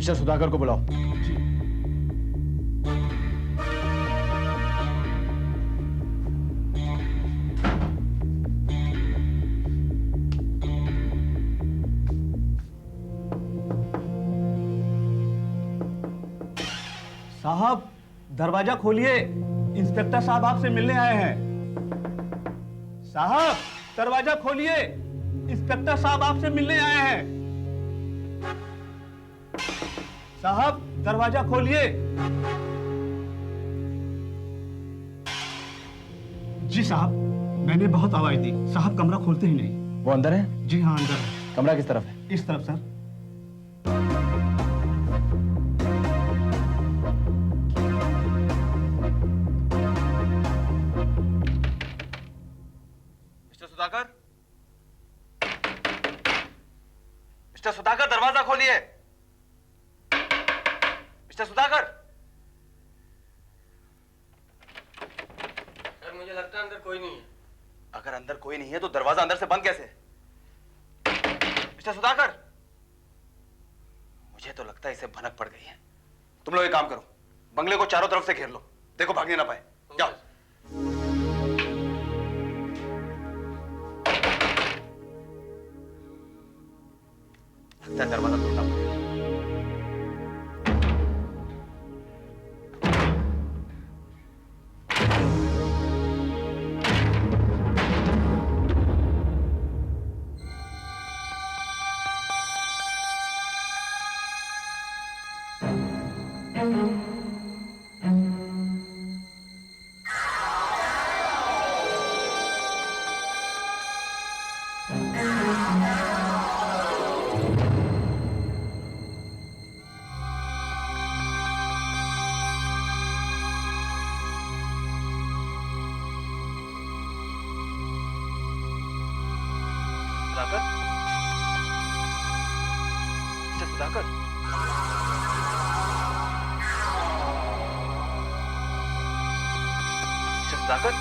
Mister Sudhakar को बुलाओ। जी। साहब दरवाजा खोलिए, इंस्पेक्टर साहब आपसे मिलने आए हैं। साहब दरवाजा खोलिए, इंस्पेक्टर साहब आपसे मिलने आए हैं। साहब दरवाजा खोलिए। जी साहब, मैंने बहुत आवाज दी, साहब कमरा खोलते ही नहीं। वो अंदर है? जी हाँ अंदर है। कमरा किस तरफ है? इस तरफ sir. Mister Sudhakar, mister Sudhakar दरवाजा खोलिए। मिस्टर सुधाकर। सर मुझे लगता है अंदर कोई नहीं है। अगर अंदर कोई नहीं है तो दरवाजा अंदर से बंद कैसे? मिस्टर सुधाकर, मुझे तो लगता है इसे भनक पड़ गई है। तुम लोग एक काम करो, बंगले को चारों तरफ से घेर लो, देखो भागने ना पाए। जाओ। लगता है दरवाजा तोड़ना पड़ेगा। Sudhakar, mister Sudhakar, mister Sudhakar.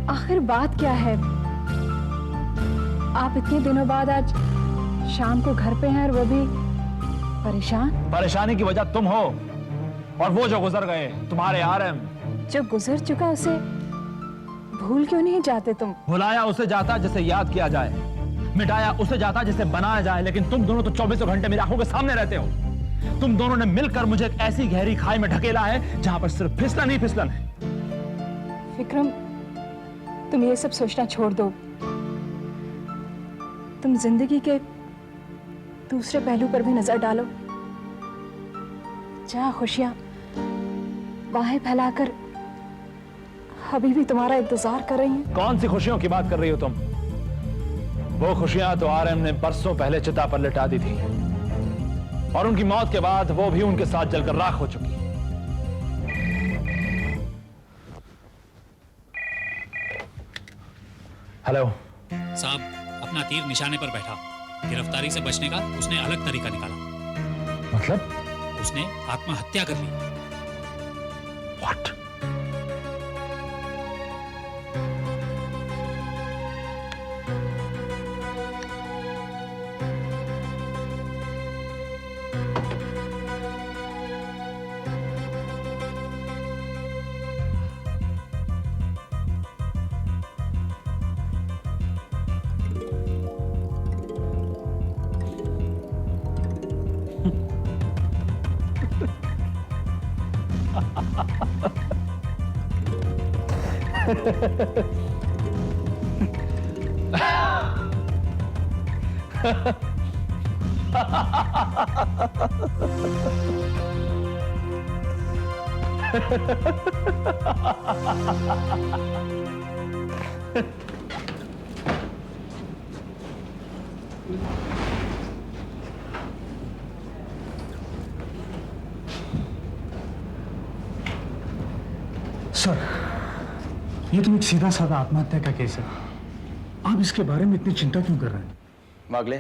आखिर बात क्या है? आप इतने दिनों बाद आज शाम को घर पे हैं और वो भी परेशान। परेशानी की वजह तुम हो और वो जो गुजर गए, तुम्हारे आरएम। जो गुजर चुका उसे भूल क्यों नहीं जाते तुम? भुलाया उसे जाता जिसे याद किया जाए, मिटाया उसे जाता जिसे बनाया जाए, लेकिन तुम दोनों तो 24 घंटे मेरी आंखों के सामने रहते हो। तुम दोनों ने मिलकर मुझे एक ऐसी गहरी खाई में ढकेला है जहां पर सिर्फ फिसलन ही फिसलन है। विक्रम, तुम ये सब सोचना छोड़ दो। तुम जिंदगी के दूसरे पहलू पर भी नजर डालो, जहां खुशियां बाहें फैलाकर अभी भी तुम्हारा इंतजार कर रही हैं। कौन सी खुशियों की बात कर रही हो तुम? वो खुशियां तो आरएम ने बरसों पहले चिता पर लिटा दी थी और उनकी मौत के बाद वो भी उनके साथ जलकर राख हो चुकी है। हेलो साहब, अपना तीर निशाने पर बैठा। गिरफ्तारी से बचने का उसने अलग तरीका निकाला। मतलब? उसने आत्महत्या कर ली। What? सर, ये तो एक सीधा साधा आत्महत्या का केस है। आप इसके बारे में इतनी चिंता क्यों कर रहे हैं? वागले,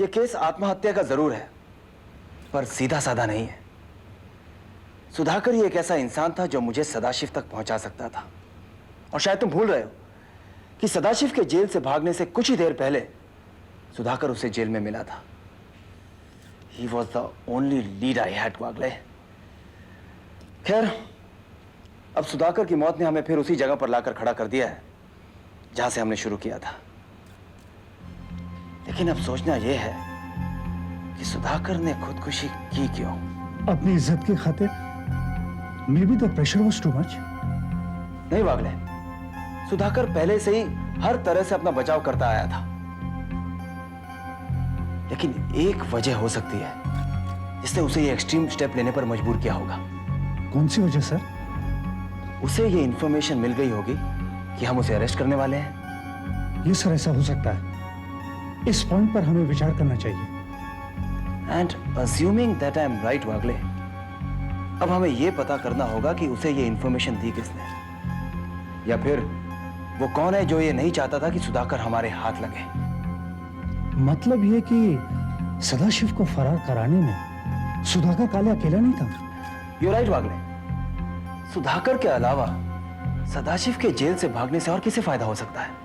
ये केस आत्महत्या का जरूर है, पर सीधा साधा नहीं है। सुधाकर ही एक ऐसा इंसान था जो मुझे सदाशिव तक पहुंचा सकता था। और शायद तुम भूल रहे हो कि सदाशिव के जेल से भागने से कुछ ही देर पहले सुधाकर उसे जेल में मिला था। He was the only lead I had, वागले। खैर, अब सुधाकर की मौत ने हमें फिर उसी जगह पर लाकर खड़ा कर दिया है जहां से हमने शुरू किया था। लेकिन अब सोचना यह है कि सुधाकर ने खुदकुशी की क्यों? अपनी इज्जत की खातिर। May be the pressure was too much. नहीं वागले, सुधाकर पहले से ही हर तरह से अपना बचाव करता आया था। लेकिन एक वजह हो सकती है जिसने उसे ये एक्सट्रीम स्टेप लेने पर मजबूर किया होगा। कौन सी वजह सर? उसे ये इंफॉर्मेशन मिल गई होगी कि हम उसे अरेस्ट करने वाले हैं। ये सर ऐसा हो सकता है। इस पॉइंट पर हमें विचार करना चाहिए। And assuming that I am right Wagle, अब हमें यह पता करना होगा कि उसे ये इंफॉर्मेशन दी किसने, या फिर वो कौन है जो ये नहीं चाहता था कि सुधाकर हमारे हाथ लगे। मतलब ये कि सदाशिव को फरार कराने में सुधाकर काले अकेला नहीं था। यू राइट वागले, सुधाकर के अलावा सदाशिव के जेल से भागने से और किसे फायदा हो सकता है?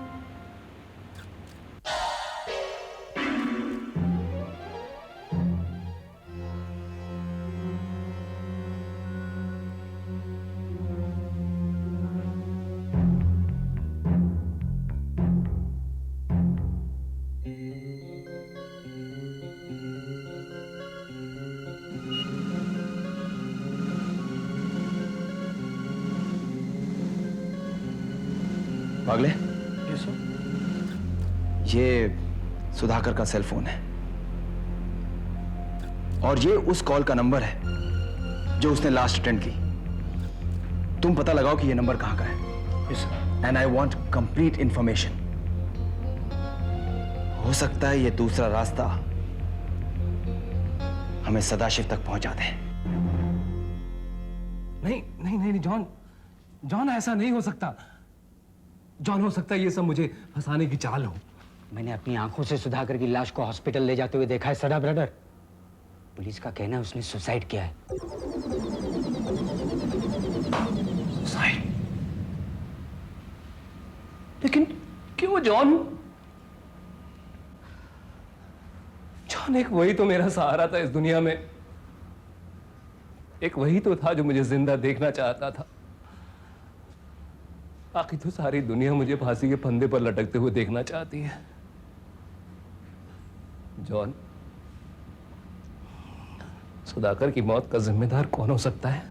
वागले, ये सुधाकर का सेल फोन है और ये उस कॉल का नंबर है जो उसने लास्ट अटेंड की। तुम पता लगाओ कि ये नंबर कहां का है। And I want complete information. हो सकता है ये दूसरा रास्ता हमें सदाशिव तक पहुंचा दे। नहीं नहीं नहीं जॉन, जॉन ऐसा नहीं हो सकता। जॉन, हो सकता है ये सब मुझे फंसाने की चाल हो। मैंने अपनी आंखों से सुधाकर की लाश को हॉस्पिटल ले जाते हुए देखा है सदा ब्रदर। पुलिस का कहना है उसने सुसाइड किया है। सुसाइड? लेकिन क्यों जॉन? जॉन, एक वही तो मेरा सहारा था इस दुनिया में। एक वही तो था जो मुझे जिंदा देखना चाहता था। बाकी तो सारी दुनिया मुझे फांसी के फंदे पर लटकते हुए देखना चाहती है। जॉन, सुधाकर की मौत का जिम्मेदार कौन हो सकता है?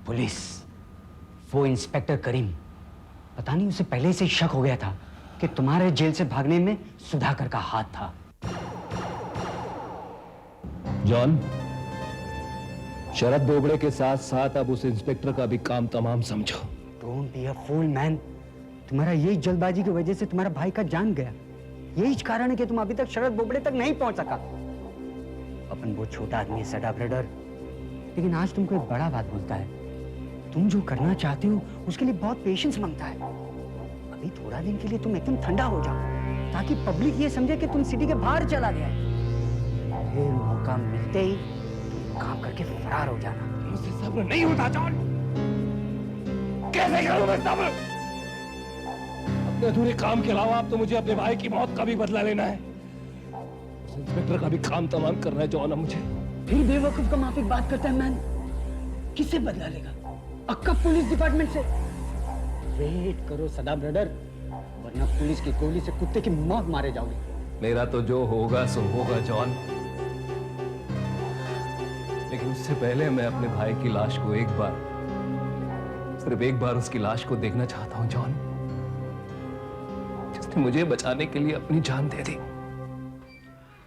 पुलिस, वो इंस्पेक्टर करीम। पता नहीं उसे पहले से ही शक हो गया था कि तुम्हारे जेल से भागने में सुधाकर का हाथ था। जॉन, शरद बोबड़े के साथ साथ अब उस इंस्पेक्टर का भी काम तमाम समझो। Don't be a fool man. तुम्हारा यही जल्दबाजी की वजह से तुम्हारा भाई का जान गया। यही कारण है कि तुम अभी तक शरद बोबड़े तक नहीं पहुंच सका। अपन वो छोटा आदमी है सदा ब्रदर, लेकिन आज तुमको एक बड़ा बात बोलता है। तुम जो करना चाहते हो उसके लिए बहुत पेशेंस मांगता है। अभी थोड़ा दिन के लिए तुम एकदम ठंडा हो जाओ ताकि पब्लिक ये समझे कि तुम सिटी के बाहर चला गया है। फिर मौका मिलते ही तुम काम करके फरार हो जाना। मुझसे सब्र नहीं होता जॉन। कैसे करूं मैं सब्र? अपने अधूरे काम के अलावा अब तो मुझे अपने भाई की मौत का भी बदला लेना है। उस इंस्पेक्टर का भी काम तमाम करना है जॉन अब मुझे। फिर बेवकूफ का माफिक बात करता है मैन। किससे बदला लेगा? अक्का पुलिस डिपार्टमेंट से। वेट करो सदा ब्रदर, वरना पुलिस की गोली से कुत्ते की मौत मारे जाओगे। मेरा तो जो होगा सो होगा जॉन, लेकिन उससे पहले मैं अपने भाई की लाश को एक बार, सिर्फ एक बार उसकी लाश को देखना चाहता हूं जॉन, जिसने मुझे बचाने के लिए अपनी जान दे दी।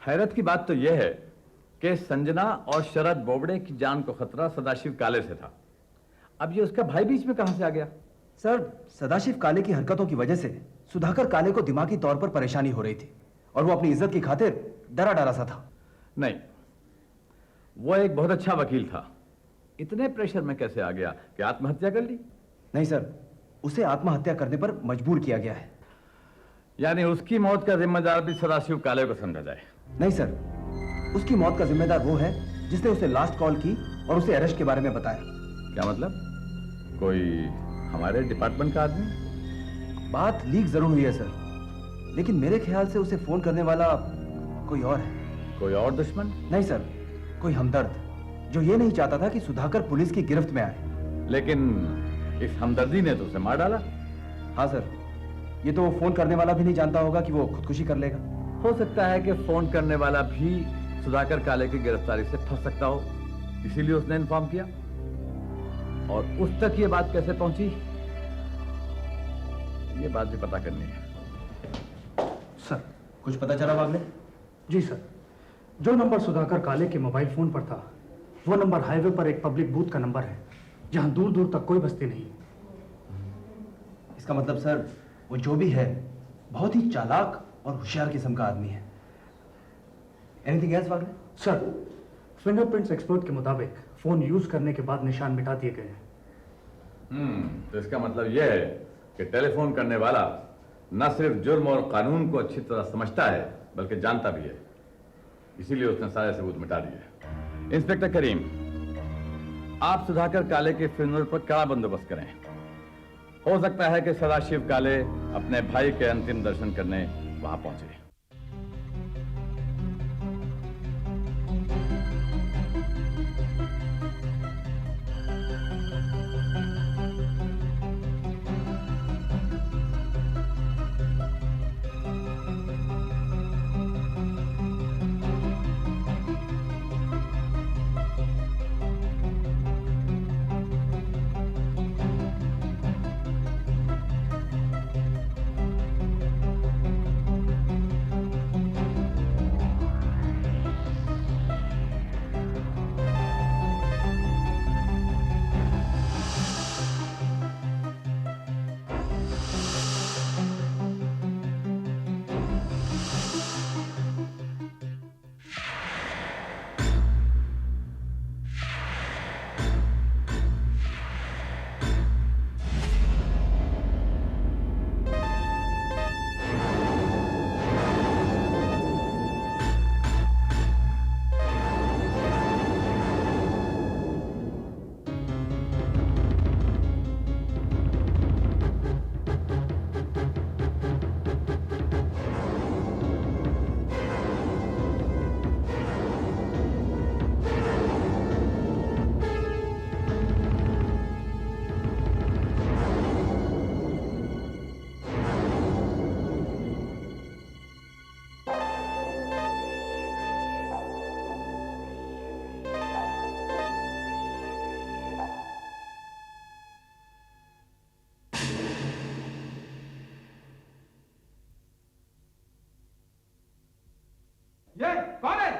हैरत की बात तो यह है कि संजना और शरद बोबड़े की जान को खतरा सदाशिव काले से था। अब ये उसका भाई बीच में कहां से आ गया? सर, सदाशिव काले की हरकतों की वजह से सुधाकर काले को दिमागी तौर पर परेशानी हो रही थी और वो अपनी इज्जत की खातिर डरा डरा सा था। नहीं, वो एक बहुत अच्छा वकील था। इतने प्रेशर में कैसे आ गया कि आत्महत्या कर ली? नहीं सर, उसे आत्महत्या करने पर मजबूर किया गया है। यानी उसकी मौत का जिम्मेदार भी सदाशिव काले को समझा जाए? नहीं सर, उसकी मौत का जिम्मेदार वो है जिसने उसे लास्ट कॉल की और उसे अरेस्ट के बारे में बताया। क्या मतलब? कोई हमारे डिपार्टमेंट का आदमी? बात लीक जरूर हुई है सर, लेकिन मेरे ख्याल से उसे फोन करने वाला कोई और है। कोई और दुश्मन? नहीं सर, कोई हमदर्द जो ये नहीं चाहता था कि सुधाकर पुलिस की गिरफ्त में आए। लेकिन इस हमदर्दी ने तो उसे मार डाला। हाँ सर, ये तो वो फोन करने वाला भी नहीं जानता होगा कि वो खुदकुशी कर लेगा। हो सकता है कि फोन करने वाला भी सुधाकर काले की गिरफ्तारी से फंस सकता हो, इसीलिए उसने इन्फॉर्म किया। और उस तक ये बात कैसे पहुंची, ये बात भी पता करनी है। सर। कुछ पता चला बागले? जी सर, जो नंबर सुधाकर काले के मोबाइल फोन पर था वो नंबर हाईवे पर एक पब्लिक बूथ का नंबर है जहां दूर दूर तक कोई बस्ती नहीं। इसका मतलब सर, वो जो भी है बहुत ही चालाक और होशियार किस्म का आदमी है। Anything else Bagle? Sir, fingerprints expert के मुताबिक फोन यूज करने के बाद निशान मिटा दिए गए हैं। तो इसका मतलब यह है कि टेलीफोन करने वाला न सिर्फ जुर्म और कानून को अच्छी तरह समझता है बल्कि जानता भी है, इसीलिए उसने सारे सबूत मिटा दिए। इंस्पेक्टर करीम, आप सुधाकर काले के फ्यूनरल पर कड़ा बंदोबस्त करें। हो सकता है कि सदाशिव काले अपने भाई के अंतिम दर्शन करने वहां पहुंचे। ये कौन है?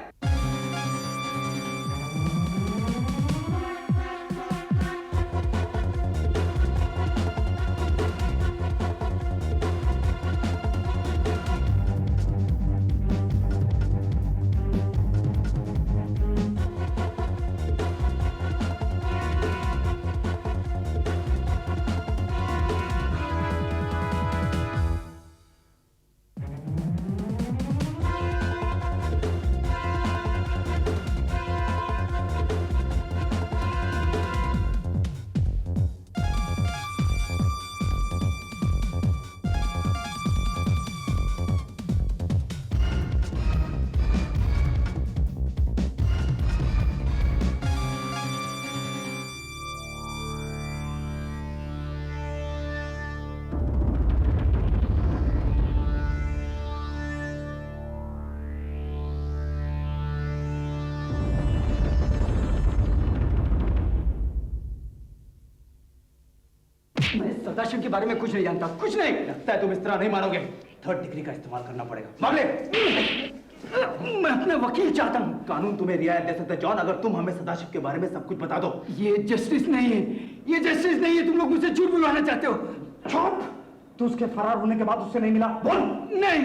सदाशिव के बारे में कुछ नहीं जानता, कुछ नहीं। लगता है तुम इस तरह नहीं मानोगे। 3rd डिग्री का इस्तेमाल करना पड़ेगा। मामले मैं अपना वकील चाहता हूँ। कानून तुम्हें रियायत दे सकता है जॉन, अगर तुम हमें सदाशिव के बारे में सब कुछ बता दो। ये जस्टिस नहीं है, ये जस्टिस नहीं है। तुम लोग मुझसे झूठ बुलवाना चाहते हो। चुप। तू उसके फरार होने के बाद उससे नहीं मिला? बोल। नहीं।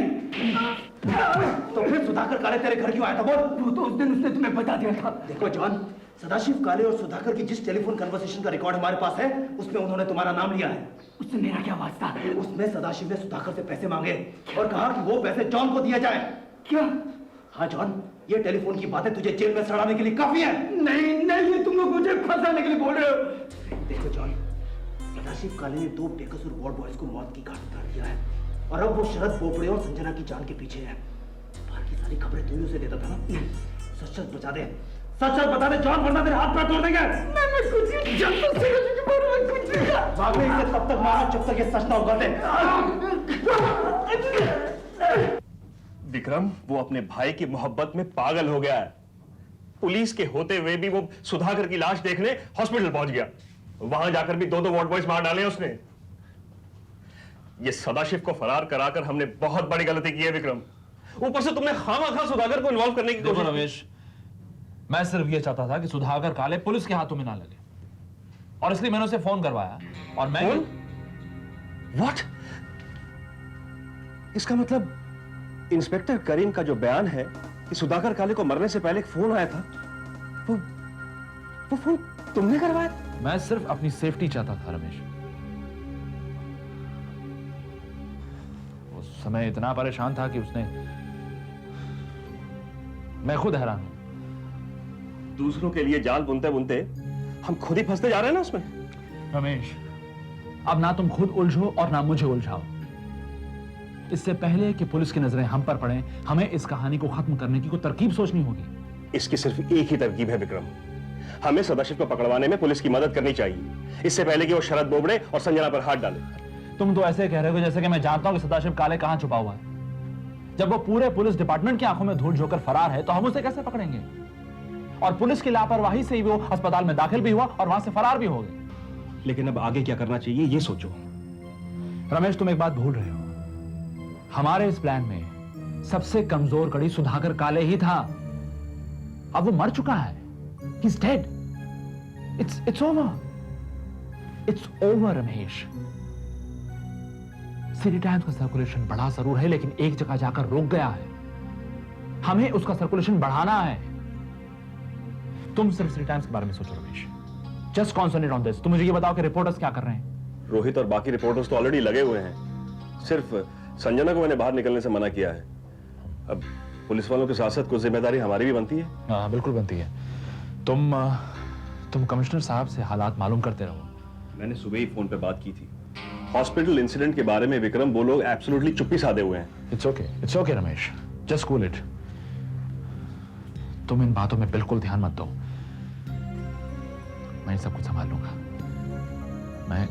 तो फिर सुधाकर काले तेरे घर क्यों आया था? बोल। वो तो उस दिन उसने तुम्हें बता दिया था। देखो जॉन, सदाशिव काले और सुधाकर की जिस टेलीफोन कन्वर्सेशन का रिकॉर्ड हमारे पास है, उसमें उन्होंने तुम्हारा नाम लिया है। उससे मेरा क्या वास्ता? उसमें सदाशिव ने सुधाकर से पैसे मांगे और कहा कि वो पैसे जॉन को दिया जाए। क्या? हाँ जॉन, ये टेलीफोन की बातें तुझे जेल में सड़ाने के लिए काफी है। नहीं नहीं, ये तुम लोग मुझे फंसाने के लिए बोल रहे हो। देखो जॉन, सदाशिव काले ने 2 बेकसूर वार्ड बॉयज को मौत की घाट उतार दिया है और अब वो शरद बोबड़े और संजना की जान के पीछे है। बाकी सारी खबरें तू ही उसे देता था ना? सच सच बता दे, सच सच बता दे जॉन, वरना तेरे हाथ पैर तोड़ देंगे। मैं कुछ नहीं जानता, सदाशिव के बारे में कुछ नहीं जानता। भाग में इसे तब तक मारा जब तक ये सच ना उगल दे। विक्रम, वो अपने भाई की मोहब्बत में पागल हो गया है। पुलिस के होते हुए भी वो सुधाकर की लाश देखने हॉस्पिटल पहुंच गया। वहां जाकर भी 2 वार्ड बॉयज मार डाले उसने। ये सदाशिव को फरार कराकर हमने बहुत बड़ी गलती की है विक्रम। ऊपर से तुमने खामखा सुधाकर को इन्वॉल्व करने की देखो कोशिश। रमेश, मैं सिर्फ ये चाहता था कि सुधाकर काले पुलिस के हाथों में ना लगे, और इसलिए मैंने उसे फोन करवाया। और मैं व्हाट? इसका मतलब इंस्पेक्टर करीम का जो बयान है कि सुधाकर काले को मरने से पहले एक फोन आया था, वो फोन तुमने करवाया? मैं सिर्फ अपनी सेफ्टी चाहता था रमेश। उस समय इतना परेशान था कि उसने, मैं खुद हैरान हूं। दूसरों के लिए जाल बुनते बुनते हम खुद ही फंसते जा रहे हैं ना उसमें। रमेश, अब ना तुम खुद उलझो और ना मुझे उलझाओ। इससे पहले कि पुलिस की नजरें हम पर पड़ें, हमें इस कहानी को खत्म करने की कोई तरकीब सोचनी होगी। इसकी सिर्फ एक ही तरकीब है विक्रम, हमें सदाशिव को पकड़वाने में पुलिस की मदद करनी चाहिए, इससे पहले कि वो शरद बोबड़े और संजना पर हाथ डाले। तुम तो ऐसे कह रहे हो जैसे कि मैं जानता हूं कि सदाशिव काले कहां छुपा हुआ है। जब वो पूरे पुलिस डिपार्टमेंट की आंखों में धूल झोंकर फरार है, तो हम उसे कैसे पकड़ेंगे? और पुलिस की लापरवाही से ही वो अस्पताल में दाखिल भी हुआ और वहां से फरार भी हो गए। लेकिन अब आगे क्या करना चाहिए ये सोचो। रमेश, तुम एक बात भूल रहे हो। हमारे इस प्लान में सबसे कमजोर कड़ी सुधाकर काले ही था। अब वो मर चुका है। He's dead. It's over. It's over, Ramesh. City times का सर्कुलेशन बढ़ा जरूर है, लेकिन एक जगह जाकर रुक गया है। हमें उसका सर्कुलेशन बढ़ाना है। तुम सिर्फ सिटी टाइम्स के बारे में सोचो Ramesh. Just concentrate on this. तुम मुझे ये बताओ कि रिपोर्टर्स क्या कर रहे हैं? रोहित और बाकी रिपोर्टर्स तो ऑलरेडी लगे हुए हैं। सिर्फ संजना को मैंने बाहर निकलने से मना किया है। अब पुलिस वालों के साथ साथ कुछ जिम्मेदारी हमारी भी बनती है। हाँ, बिल्कुल बनती है। तुम कमिश्नर साहब से हालात मालूम करते रहो। मैंने सुबह ही फोन पे बात की थी। हॉस्पिटल इंसिडेंट के बारे में विक्रम, वो लोग एब्सोल्युटली चुप्पी साधे हुए हैं। It's okay Ramesh, just cool it. तुम इन बातों में बिल्कुल ध्यान मत दो। मैं सब कुछ संभाल लूंगा। मैं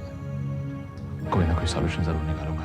कोई ना कोई सॉल्यूशन जरूर निकालूंगा।